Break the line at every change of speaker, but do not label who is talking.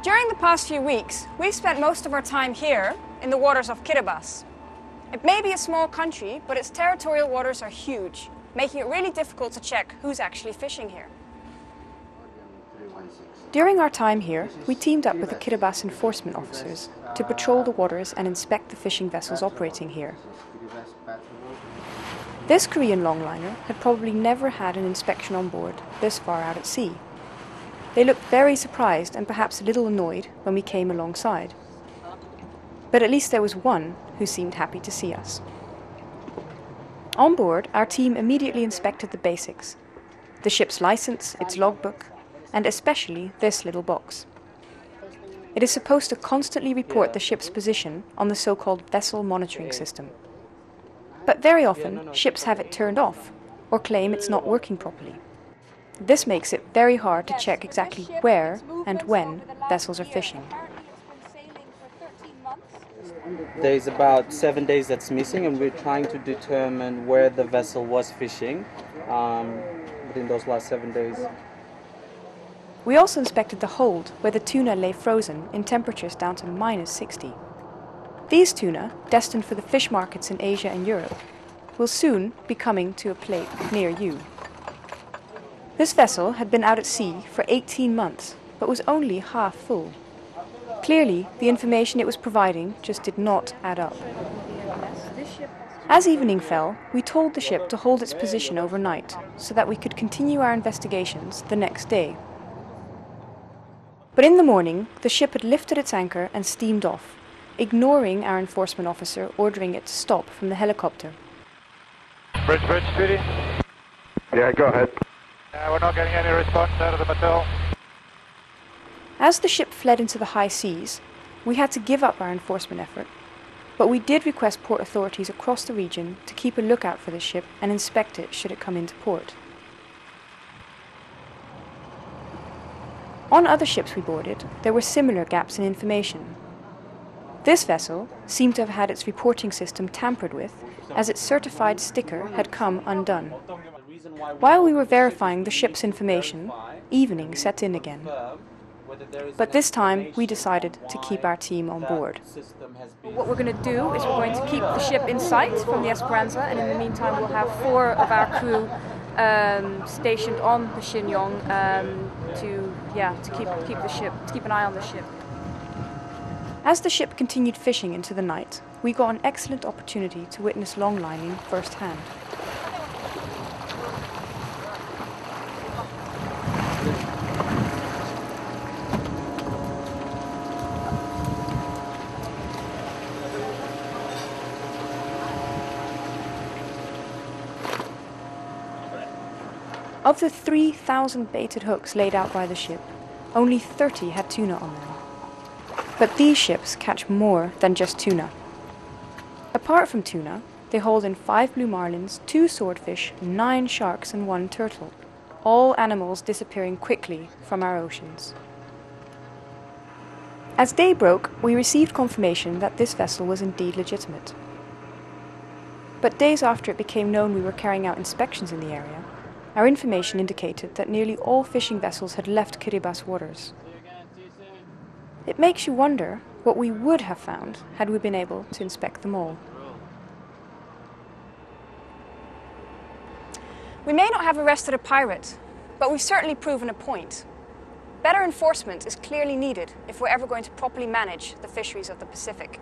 During the past few weeks, we've spent most of our time here in the waters of Kiribati. It may be a small country, but its territorial waters are huge, making it really difficult to check who's actually fishing here. During our time here, we teamed up with the Kiribati enforcement officers to patrol the waters and inspect the fishing vessels operating here. This Korean longliner had probably never had an inspection on board this far out at sea. They looked very surprised and perhaps a little annoyed when we came alongside. But at least there was one who seemed happy to see us. On board, our team immediately inspected the basics: the ship's license, its logbook, and especially this little box. It is supposed to constantly report the ship's position on the so-called vessel monitoring system. But very often, ships have it turned off or claim it's not working properly. This makes it very hard to check exactly where and when vessels are fishing.
There's about 7 days that's missing, and we're trying to determine where the vessel was fishing within those last 7 days.
We also inspected the hold, where the tuna lay frozen in temperatures down to -60. These tuna, destined for the fish markets in Asia and Europe, will soon be coming to a plate near you. This vessel had been out at sea for 18 months, but was only half full. Clearly, the information it was providing just did not add up. As evening fell, we told the ship to hold its position overnight, so that we could continue our investigations the next day. But in the morning, the ship had lifted its anchor and steamed off, ignoring our enforcement officer ordering it to stop from the helicopter.
Bridge, Speedy.
Yeah, go ahead.
We're not getting any response out of the Mattel.
As the ship fled into the high seas, we had to give up our enforcement effort, but we did request port authorities across the region to keep a lookout for the ship and inspect it should it come into port. On other ships we boarded, there were similar gaps in information. This vessel seemed to have had its reporting system tampered with, as its certified sticker had come undone. While we were verifying the ship's information, evening set in again. But this time we decided to keep our team on board. What we're going to do is we're going to keep the ship in sight from the Esperanza, and in the meantime we'll have 4 of our crew stationed on the Shinyong to keep an eye on the ship. As the ship continued fishing into the night, we got an excellent opportunity to witness longlining firsthand. Of the 3,000 baited hooks laid out by the ship, only 30 had tuna on them. But these ships catch more than just tuna. Apart from tuna, they hauled in 5 blue marlins, 2 swordfish, 9 sharks and 1 turtle, all animals disappearing quickly from our oceans. As day broke, we received confirmation that this vessel was indeed legitimate. But days after it became known we were carrying out inspections in the area, our information indicated that nearly all fishing vessels had left Kiribati waters. It makes you wonder what we would have found had we been able to inspect them all. We may not have arrested a pirate, but we've certainly proven a point. Better enforcement is clearly needed if we're ever going to properly manage the fisheries of the Pacific.